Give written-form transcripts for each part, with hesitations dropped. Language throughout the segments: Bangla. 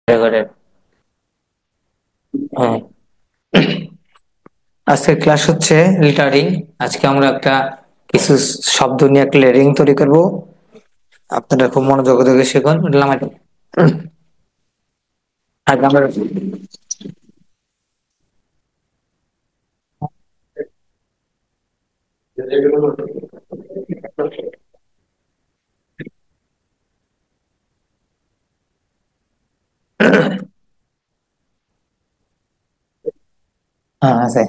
রেকর্ডেড। হ্যাঁ, আজকের ক্লাস হচ্ছে লিটারিং। আজকে আমরা একটা কিছু শব্দ নিয়ে একটা লেটারিং তৈরি করব। আপনারা খুব মনোযোগ দিয়ে শিখুন। আগে আমরা হ্যাঁ আছে।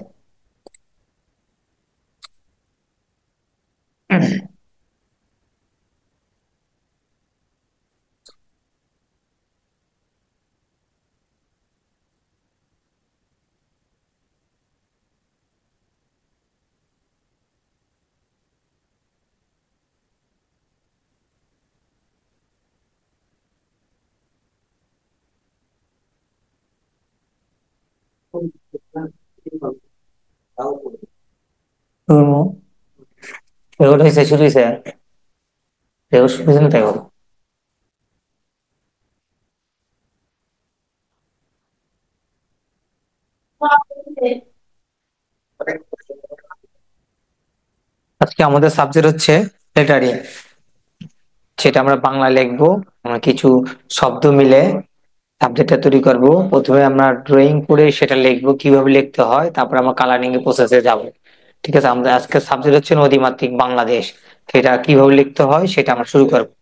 রেকর্ড হয়েছে, শুরু হয়েছে। রেকর্ড শুরু হয়েছে না তাই বলো। আজকে আমাদের সাবজেক্ট হচ্ছে লেটারিং। সেটা আমরা বাংলা লিখবো। আমরা কিছু শব্দ মিলে সাবজেক্টটা তৈরি করব। প্রথমে আমরা ড্রয়িং করে সেটা লিখবো, কিভাবে লিখতে হয়, তারপর আমরা কালারিং এর প্রসেসে যাব। ঠিক আছে, আমাদের আজকের সাবজেক্ট হচ্ছে নদীমাতৃক বাংলাদেশ। সেটা কিভাবে লিখতে হয় সেটা আমরা শুরু করবো।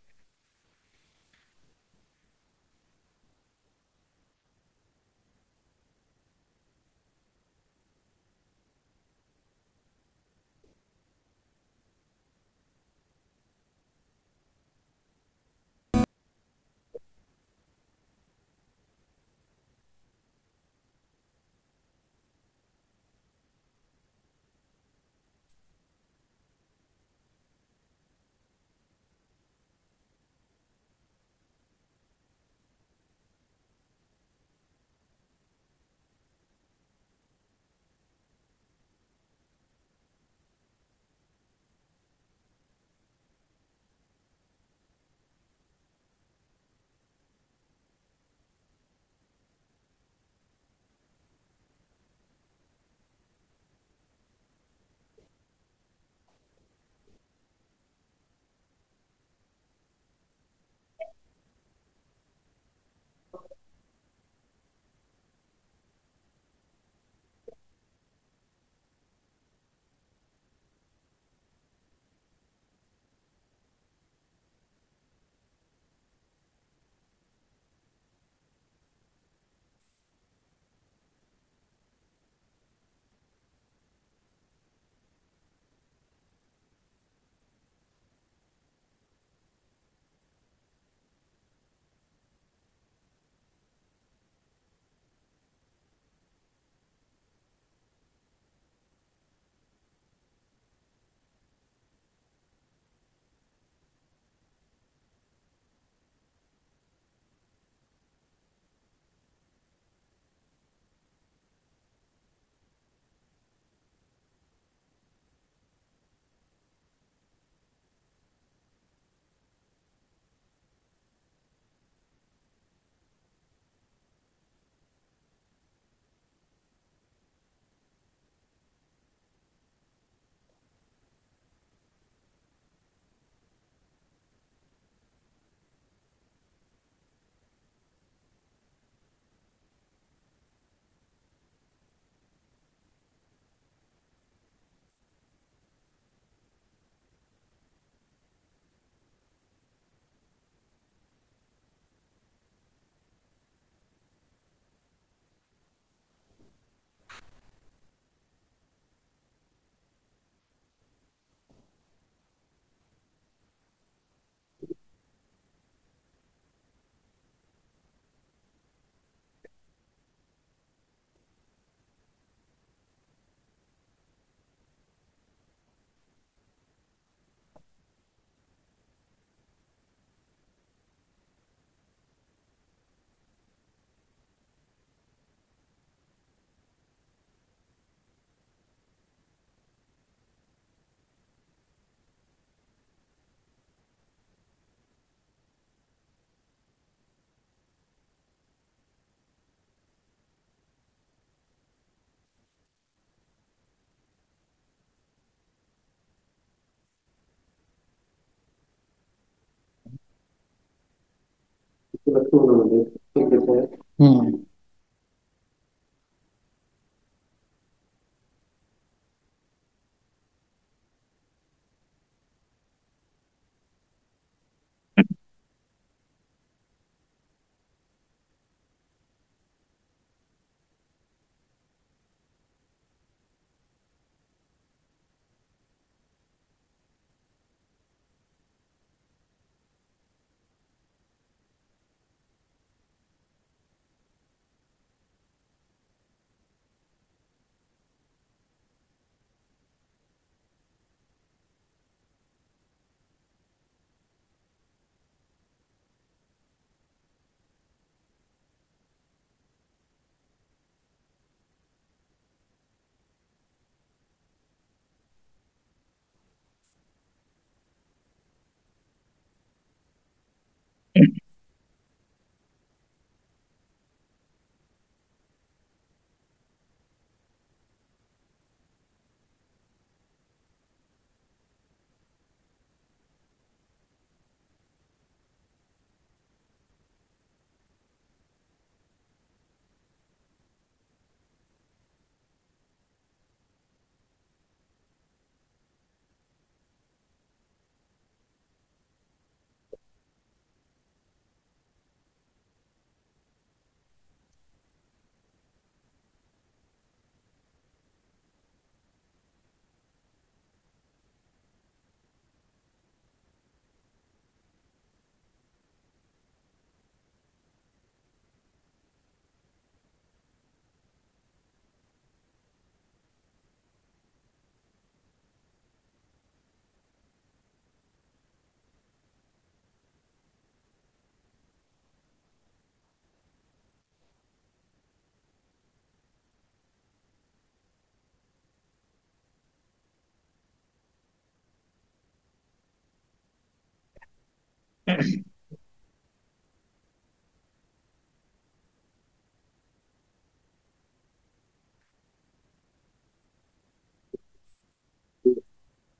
হুম।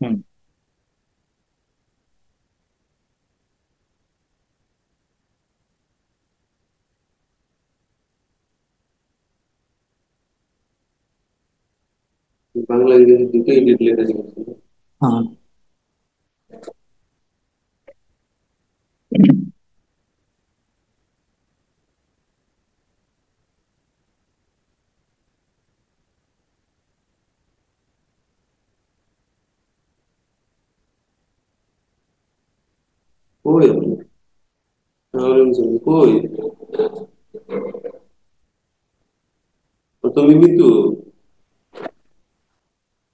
হুম। বাংলা ইংরেজি দুটোই লিড লেটারে আছে। হ্যাঁ। কই কই তুমি মিতু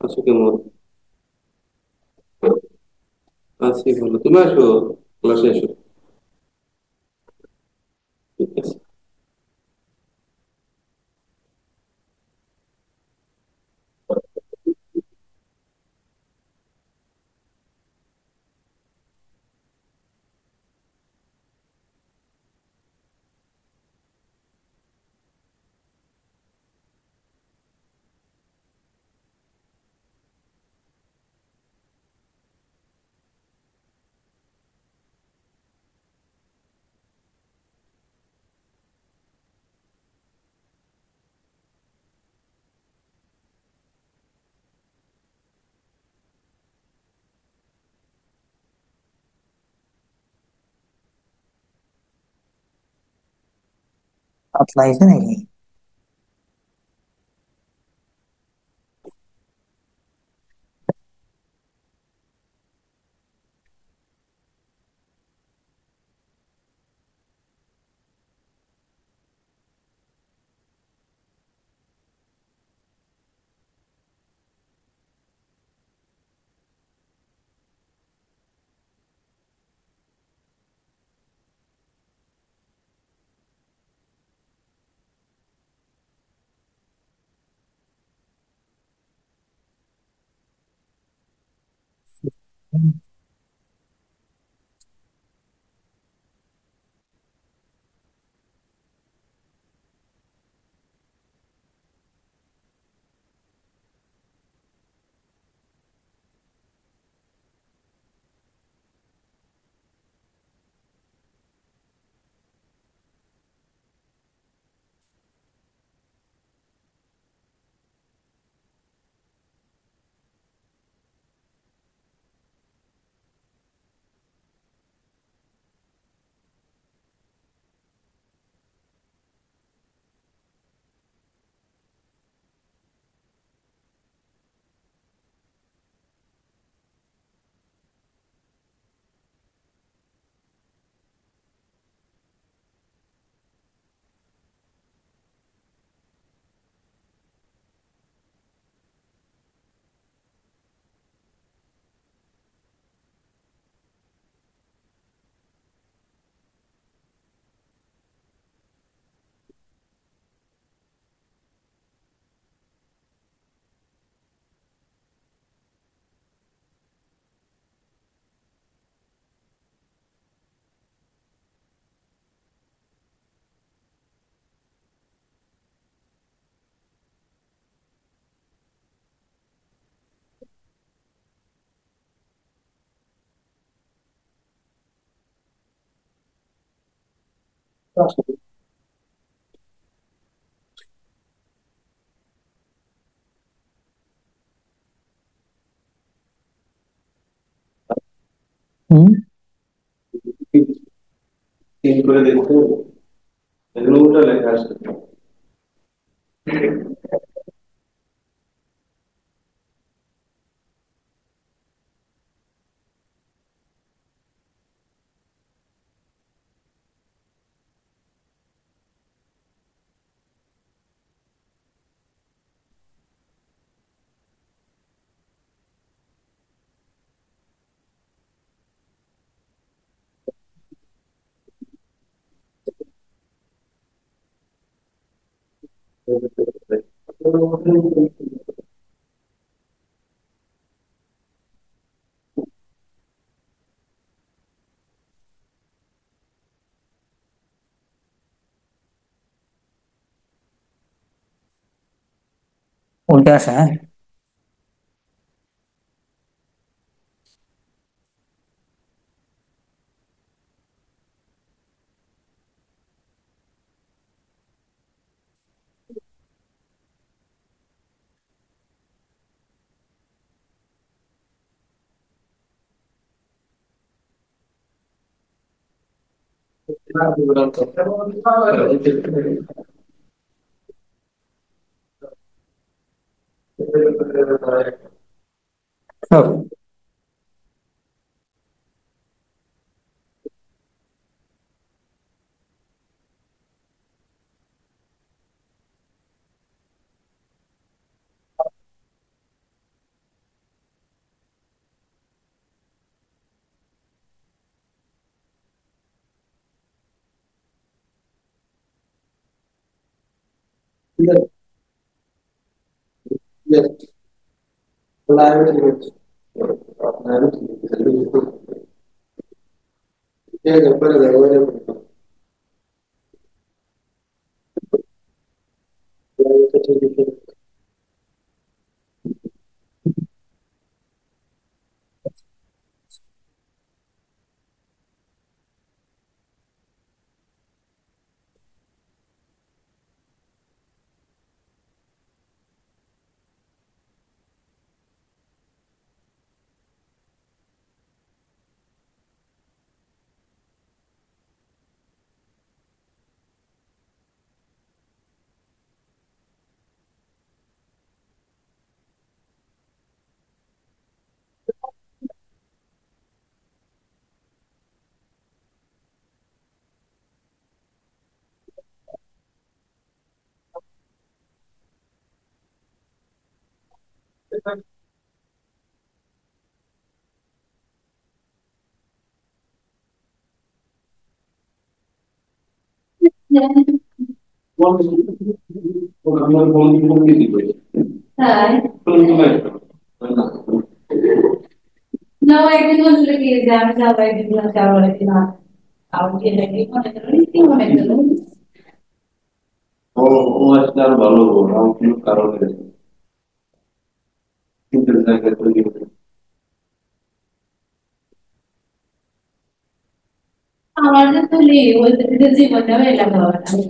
আছো কেমন? আছি ভালো, তুমি আসো, ক্লাসে এসো। ঠিক আছে। পাতলা হয়েছে নাকি? হুম। তিন করে দেখতে হবে। এগুলো ওটা লেখা আছে। উল্টে আসে, হ্যাঁ। সব। আমার বন্ধু বন্ধু দিবে। তাই না একদিন বলছিল কি যে আমি যাবো একদিন যাবো একদিন আমাকে নাকি মনে করেন কি মনে করেন ও ও আজকে আর ভালো আমার কোনো কারণে কিন্তু জায়গায় তৈরি হবে আমার যে তুলি বলতে দিতে জীবনটাও এটা হবে না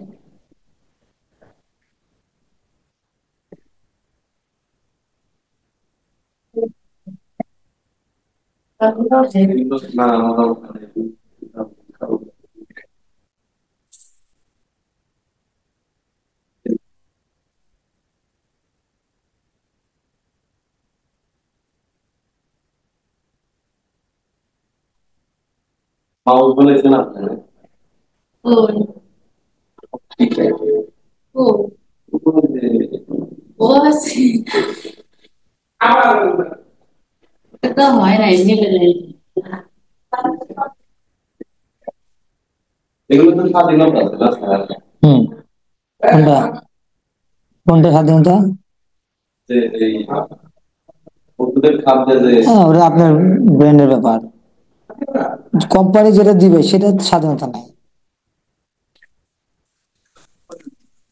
না আমার মাউস বলেছেন আপনারা ও ঠিক আছে ও ও আছে এটা হয় না এমনি বলে এগুলো তো স্বাধীনতা আছে না স্যার হুম। কোনটা? কোনটা স্বাধীনতা? যে এই ওষুধের খাদ্যে যে হ্যাঁ, ওটা আপনার ব্র্যান্ডের ব্যাপার। কোম্পানি যেটা দিবে সেটা স্বাধীনতা নাই।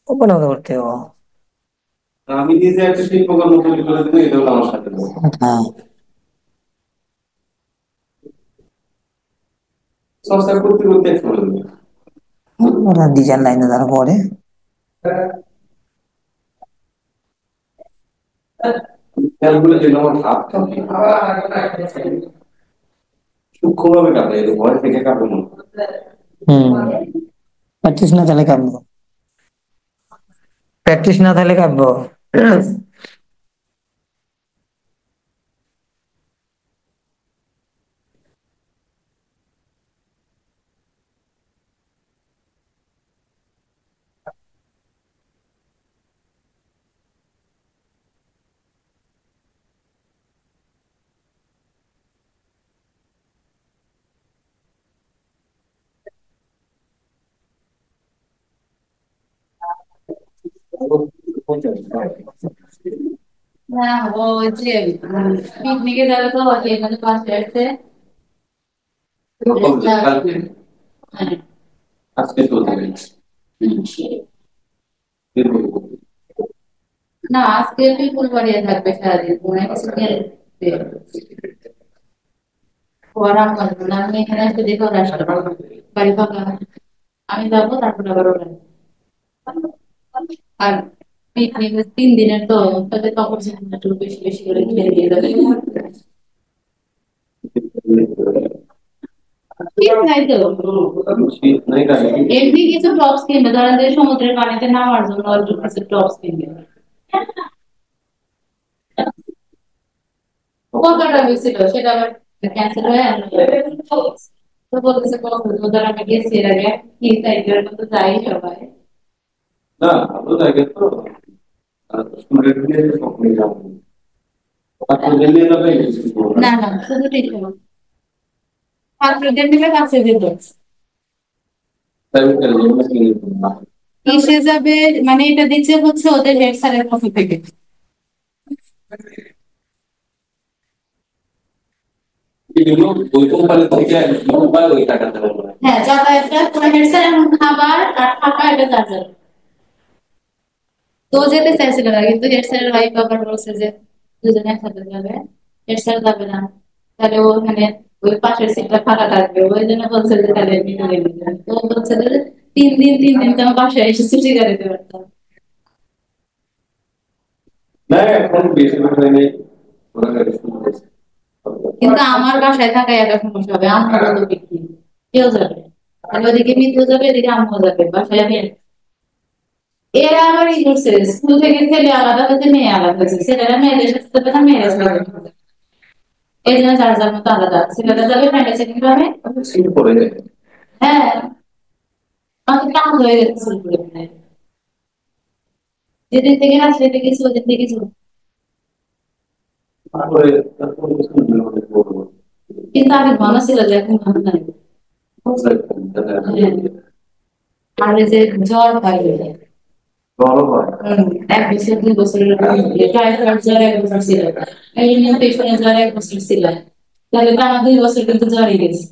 কোম্পানি মতো করতে হবে। আমি নিজে একটা শিল্পকর্ম তৈরি করে দিই এটা হলো আমার স্বাধীনতা হ্যাঁ। চর্চা করতে করতে এক সময় ওরা ডিজাইন লাইনে তারপরে খেয়ালগুলো যে আমার হাত কাঁপে সূক্ষ্মভাবে কাঁপে ভয় থেকে কাঁপে মনে হয়। প্র্যাকটিস না তাহলে কাঁদবো, প্র্যাকটিস না তাহলে কাঁদবো। না ও যে পিকনিকে যাবে তো এখানে পাশে আছে। হ্যাঁ। আজকে চলতে গেছে না আজকে বিপুল বাড়িয়ে থাকবে সারাদিন মনে হয় কিছু খেলবে। ও আরাম করবে না, আমি এখানে এসে দেখে ওরা আসলো বাড়ি ফাঁকা। আমি যাবো তারপরে আবার ওরা আর পিকনিক 3 দিনের তো তাদের কাপড় জামা একটু বেশি বেশি করে খেয়ে দিয়ে যাবে। ঠিক নাই তো শীত নাই না এমনি কিছু টপস কিনবে, ধরেন যে সমুদ্রের পানিতে নামার জন্য একটু কিছু টপস কিনবে। কথাটা হয়েছিল সেটা আবার ক্যান্সেল হয়ে তো বলতেছে কক্সবাজার আমি গেছি এর আগে, কি সাইডের মতো যাই সবাই। না ভালো জায়গা তো স্টুডেন্ট নিয়ে কখনোই যাবো না। ছাত্রদের নিয়ে যাবে না না শুধু টিচার ছাত্রদের মিলে কাছে যেত কিসে যাবে, মানে এটা দিচ্ছে হচ্ছে ওদের হেড স্যারের পক্ষ থেকে। ওই কোম্পানি থেকে মোবাইল ওই টাকাতে হবে না। হ্যাঁ যাতায়াতটা পুরো হেড স্যার এবং খাবার আর থাকা এটা চার হাজার। তো যেতে চাইছিল না কিন্তু হেড স্যারের ওয়াইফ আবার বলছে যে দুজনে একসাথে যাবে, হেড স্যার যাবে না, তাহলে ও ওখানে ওই পাশের সিটটা ফাঁকা থাকবে, ওই জন্য বলছে যে তাহলে মিটিয়ে নিতে। তো বলছে যে 3 দিন তো আমার বাসায় এসে ছুটি করে দিতে পারতাম। না এখন বেশি সময় নেই ওরা শুরু করেছে। কিন্তু আমার বাসায় থাকাই একটা সমস্যা হবে, আম্মু বলতো কি কেউ যাবে, তাহলে ওদিকে মিত্র যাবে এদিকে আম্মু যাবে, বাসায় আমি এরা আবার ই করছে স্কুল থেকে ছেলে আলাদা হতে মেয়ে আলাদা হয়েছে, ছেলেরা মেয়েদের সাথে যাবে না মেয়েরা ছেলেদের সাথে যাবে। এই জন্য যার যার মতো আলাদা, ছেলেরা যাবে মেয়েরা সেকেন্ড ক্লাবে। শুরু করে দেয়। হ্যাঁ আমাকে কাজ হয়ে গেছে স্কুল করে ফেলে। যেদিন থেকে রাজশাহীতে গেছি ওদিন থেকে কিছু, তারপরে স্কুলগুলো অনেক বড় বড়। কিন্তু আগে ঘন ছিল যে এখন ঘন নাই। হ্যাঁ। আর এই যে জ্বর হয় বড় হয়। 1 বছর 2 বছরের টাইফয়েড জ্বর 1 বছর ছিল, এই ইনফেকশনের জ্বর 1 বছর ছিল, তাহলে টানা 2 বছর কিন্তু জ্বরই গেছে।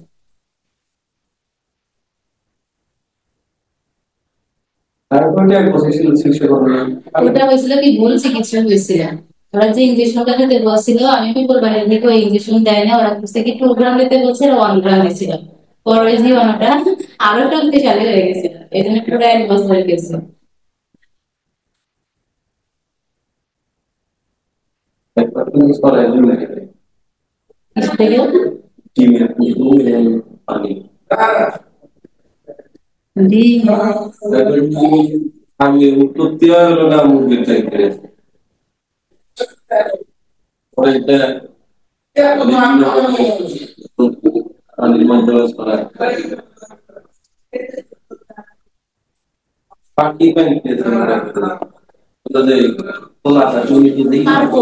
তারপরে এক বছর ছিল চিকিৎসা করবে। ওটা হয়েছিল কি ভুল চিকিৎসা হয়েছিল, ওরা যে ইঞ্জেকশনটা দিতে বলছিল আমি বিপুল বাড়ির দিকে ওই ইঞ্জেকশন দেয় না, ওরা বুঝতে কি 2 গ্রাম দিতে বলছে 1 গ্রাম দিয়েছিল। পরে ওই জীবাণুটা আরো শক্তিশালী হয়ে গেছিল, এই জন্য পুরো 1 বছর গেছে। একবার কিন্তু সরাই দিলে থেকে টিমের কিছু পানি ডিম তারপরে কি আমি উৎপত্তি হলো না মুরগির চাইতে পরে এটা পানির মাধ্যমে ছড়ায় পাখি পানি খেয়েছে যে খোলাটা তুমি যদি আর তো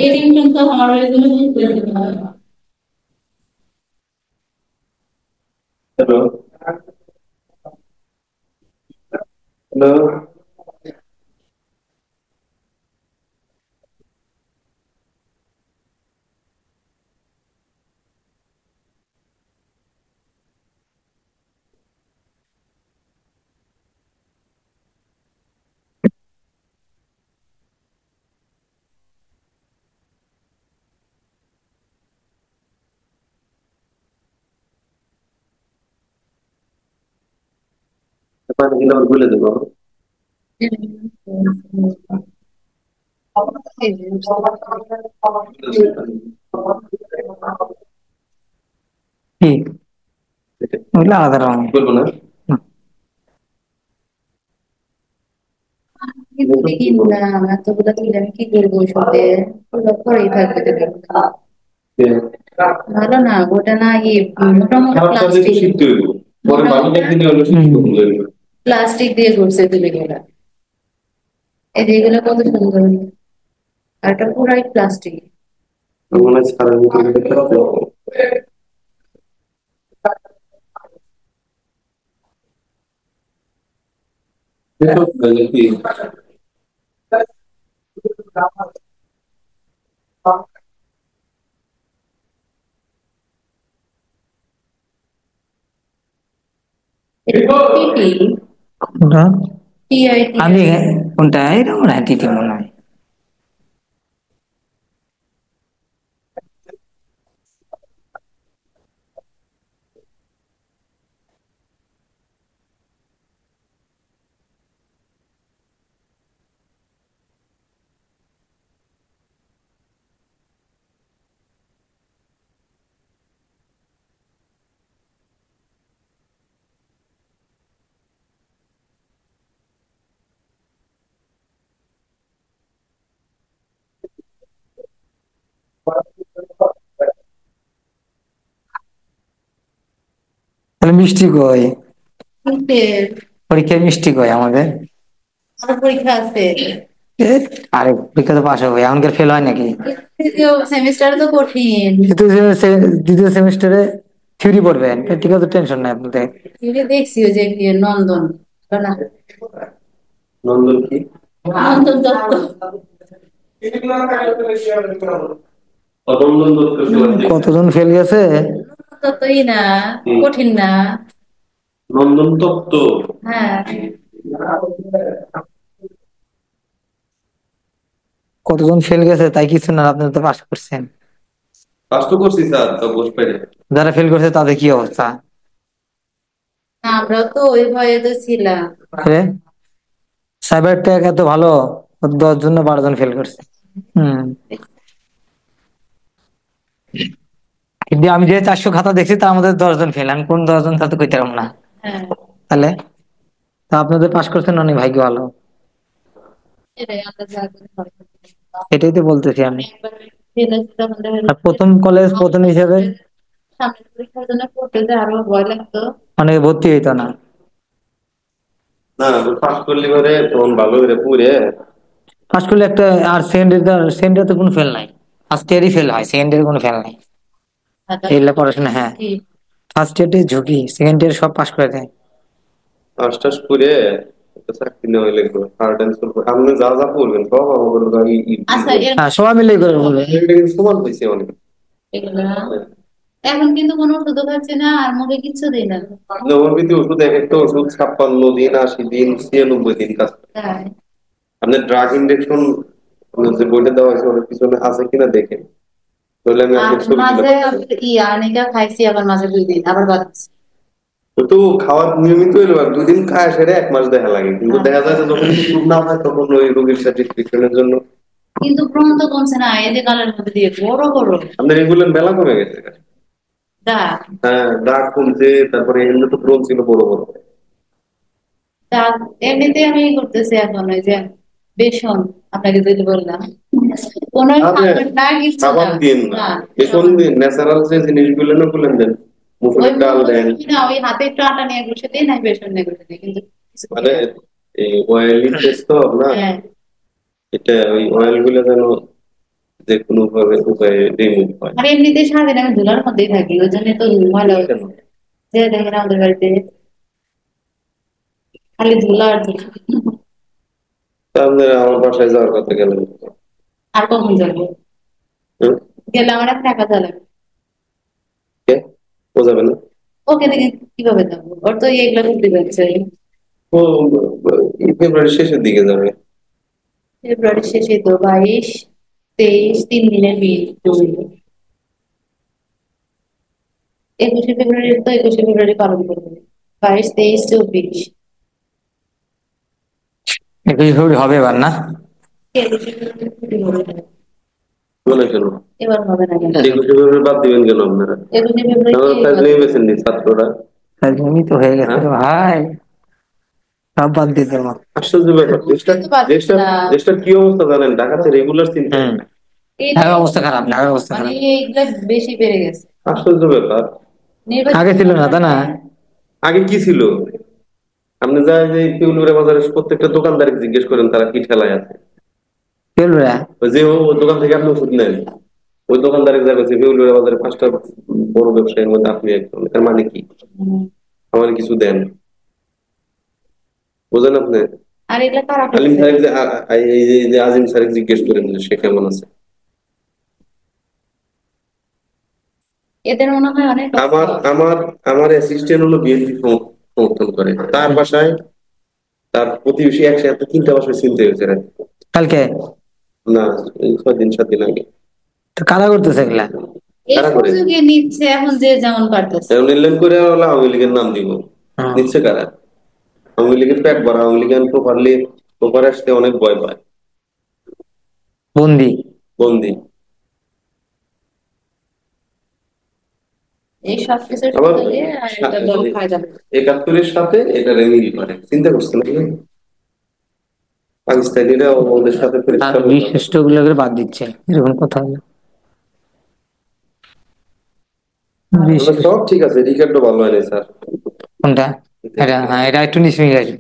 এই ডিম কিন্তু আমার বাড়ির জন্য বুঝতে পারি। হ্যালো হ্যালো দিলে আবার ভুলে দেবো। কি ওগুলো আলাদা রঙ। বলবো না। এতগুলো তুলে আমি কি করবো সাথে পরেই থাকবে ভালো না ওটা না মোটামুটি প্লাস্টিক প্লাস্টিক দিয়ে করছে তুলে গেলা এই যেগুলো কত সুন্দর আর এটা পুরাই প্লাস্টিক কোনটা? আমি কোনটা এটা মনে হয় টিটি মনে হয়। তাহলে মিষ্টি কই? পরীক্ষায় মিষ্টি কই আমাদের? পরীক্ষা আছে আরে পরীক্ষা তো পাশ হবে, এখনকার ফেল হয় নাকি? দ্বিতীয় সেমিস্টার তো কঠিন দ্বিতীয় সেমিস্টারে থিওরি পড়বেন, ঠিক আছে, টেনশন নাই আপনাদের। দেখছি ওই যে নন্দন না নন্দন কি? নন্দন দত্ত কতজন ফেল গেছে? ততই না কঠিন না নন্দন তত্ত্ব। হ্যাঁ কতজন ফেল গেছে তাই কিছু না, আপনি তো পাস করছেন। পাস তো করছি স্যার, তো বস পেরে। যারা ফেল করছে তাদের কি অবস্থা? আমরা তো ওই ভয়ে তো ছিলাম সাইবার টেক এত ভালো, 10 জন না 12 জন ফেল করছে। হম কিন্তু আমি যে 400 খাতা দেখছি তার মধ্যে 10 জন ফেল, আমি কোন 10 জন তা তো কইতে পারবো না। হ্যাঁ তাহলে তা আপনাদের পাস করছেন, অনেক ভাগ্য ভালো। এটাই আমরা যা করে ভালো। এটাই তো বলতেছি আমি। একবার ফেলেছিলাম আর প্রথম কলেজ প্রথম হিসেবে সামনের পরীক্ষার জন্য পড়তে যে আরো ভয় লাগতো অনেকে ভর্তি হইতো না। না পাস করলে পরে তখন ভালো করে পুরে। ফার্স্ট করলে একটা, আর সেকেন্ডের তো কোনো ফেল নাই, ফার্স্ট ইয়ারই ফেল হয়, সেকেন্ডের কোনো ফেল নাই। এইগুলা পড়াশোনা, হ্যাঁ, ফার্স্ট ইয়ারটি ঝুঁকি, সেকেন্ড ইয়ার সব পাস করে দেয়। পাস টাস করে একটা চাকরি নেওয়া লাগবে, হার্ড অ্যান্ড সলভ। আপনি যা যা পড়বেন সব আমার আচ্ছা হ্যাঁ, সবাই মিলে করে বলবে। সমান হয়েছে অনেক। এগুলা এখন কিন্তু কোনো ওষুধ খাচ্ছে না আর মুখে কিচ্ছু দেয় না হোমিওপ্যাথি ওষুধ, এক একটা ওষুধ 56 দিন, 80 দিন, 96 দিন কাজ করে। তাই আপনার ড্রাগ ইনজেকশন যে বইটা দেওয়া হয়েছে ওর পিছনে আছে কিনা দেখেন, তাহলে আমি আর আপনার ছবি তুলে মাঝে পাঠাবো। আর্নিকা খাইছি আবার মাঝে 2 দিন আবার বাদ দিছি। তো খাওয়া নিয়মিত হইলো, আর 2 দিন খায় সেরে 1 মাস দেখা লাগে, কিন্তু দেখা যায় যে যখন ইমপ্রুভ না হয় তখন ওই রোগীর সার্টিফিকেশনের জন্য। কিন্তু ব্রণ তো কমছে না এই যে গালের মধ্যে দিয়ে বড় বড় আপনার এগুলো মেলা কমে গেছে। দাগ হ্যাঁ, দাগ কমছে, তারপরে এগুলো তো ব্রণ ছিল বড় বড়। দাগ এমনিতে আমি করতেছি এখন ওই যে বেসন আপনাকে যেটা বললাম কোন না কিছু খাবার দিন না, বেসন দিন, ন্যাচারাল যে জিনিসগুলো না বলেন দেন, মুসুরির ডাল দেন। না ওই হাতে একটু আটা নিয়ে ঘষে দিই না বেসন নিয়ে ঘষে দিই কিন্তু মানে এই অয়েলি টেস্ট তো না, হ্যাঁ এটা ওই অয়েল গুলো যেন যে কোনো ভাবে উপায়ে রিমুভ হয়। আর এমনিতে সারাদিন আমি ধুলার মধ্যেই থাকি ওই জন্য তো ময়লা যে দেখেন আমাদের বাড়িতে খালি ধুলা আর ধুলা তাহলে আমার বাসায় যাওয়ার কথা গেলেন। আর কখন যাবো হুম? গেলে আমার একটা টাকা চালাবে কে? ও যাবে না? ওকে দেখে কিভাবে যাবো ওর তো এগুলো করতে পারছে ও এই ফেব্রুয়ারির শেষের দিকে যাবে। ফেব্রুয়ারি শেষে তো 22 23 3 দিনের বিয়ে 21শে ফেব্রুয়ারি তো 21শে ফেব্রুয়ারি পালন করবে 22 23 24 21 ফেব্রুয়ারি হবে এবার না? বলে কেন এবার হবে না কেন? 21 ফেব্রুয়ারি বাদ দিবেন কেন আপনারা? 21 ফেব্রুয়ারি তাহলে নিয়ে গেছেন নি ছাত্ররা? রাজনীতি তো হয়ে গেছে রে ভাই, সব বাদ দিয়ে দেবো। আশ্চর্য ব্যাপার। দেশটার কি অবস্থা জানেন? ঢাকাতে রেগুলার চিন্তা। ঢাকার অবস্থা খারাপ, ঢাকার অবস্থা মানে খারাপ। এইগুলা বেশি বেড়ে গেছে। আশ্চর্য ব্যাপার। আগে ছিল না, তা না? আগে কি ছিল? আপনি যায় যে পিউলুরা বাজারে প্রত্যেকটা দোকানদারকে জিজ্ঞেস করেন তারা কি ঠেলায় আছে। কি বলবো রে? ওই যে ওই দোকান থেকে আপনি ওষুধ নেন, ওই দোকানদারে যাবে যে পিউলুরা বাজারে 5টা বড় ব্যবসায়ীর মধ্যে আপনি একজন, এর মানে কি? আমার কিছু দেন, বোঝেন আপনি? আর এগুলা কারা আলিম করছে? সাহেব যে এই যে আজিম স্যার জিজ্ঞেস করেন যে সে কেমন আছে। এদের মনে হয় অনেক আমার আমার আমার অ্যাসিস্ট্যান্ট হলো বিএনপি সমর্থন করে, তার বাসায় তার প্রতিবেশী একসাথে 3টা বাসায় চিনতে হয়েছে রাতে। কালকে? না, এই 6 দিন 7 দিন আগে। তো কারা করতেছে এগুলা? এই কারা করে? সুযোগে নিচ্ছে এখন যে যেমন পারতেছে। এখন নিলেন করে হলো আওয়ামী লীগের নাম দিব, নিচ্ছে কারা? আওয়ামী লীগের পেট ভরা, আওয়ামী লীগের প্রপারলি প্রপার আসতে অনেক ভয় পায়, বন্দি। বন্দি। এই সব কিছুর আবার সুযোগে আর একটা দল ফায়দা লুটছে। 71-এর সাথে এটা মিল করে, চিন্তা করছেন আপনি? পাকিস্তানিরা ওদের সাথে আর পরিষ্কার বিশিষ্ট গুলোকে বাদ দিচ্ছে, এরকম কথা হলো। সব ঠিক আছে, রিকার্ডও ভালো হয়নি স্যার। কোনটা? এটা? হ্যাঁ, এটা একটু নিচে হয়ে গেছে।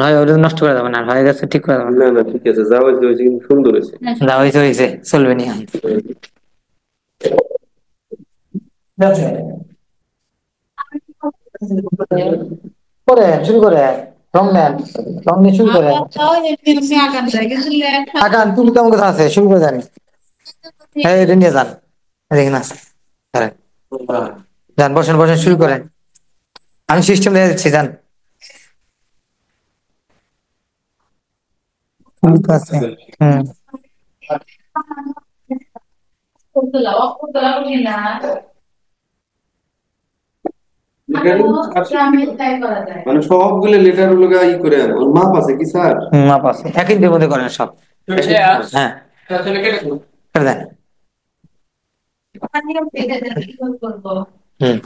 হয় ওটা নষ্ট করে দেবে না, হয়ে গেছে ঠিক করে দেবে না। না না ঠিক আছে, যা হয়েছে হয়েছে, কিন্তু সুন্দর হয়েছে। যা হয়েছে হয়েছে, চলবে নি। করে শুরু করে রং নেন, রং নিয়ে শুরু করে। আকান তুমি কেমন কথা আছে, শুরু করে দেন। হ্যাঁ, এটা নিয়ে যান, দেখেন আছে। যান, বসেন বসেন, শুরু করেন। আমি সিস্টেম দিয়ে দিচ্ছি, যান। ঠিক আছে। হুম। মানে সবগুলো লেটার গুলো ই করে ওর মাপ আছে কি স্যার? মাপ আছে, 1 ইঞ্চির মধ্যে করেন সব। হ্যাঁ, করে দেন। হুম।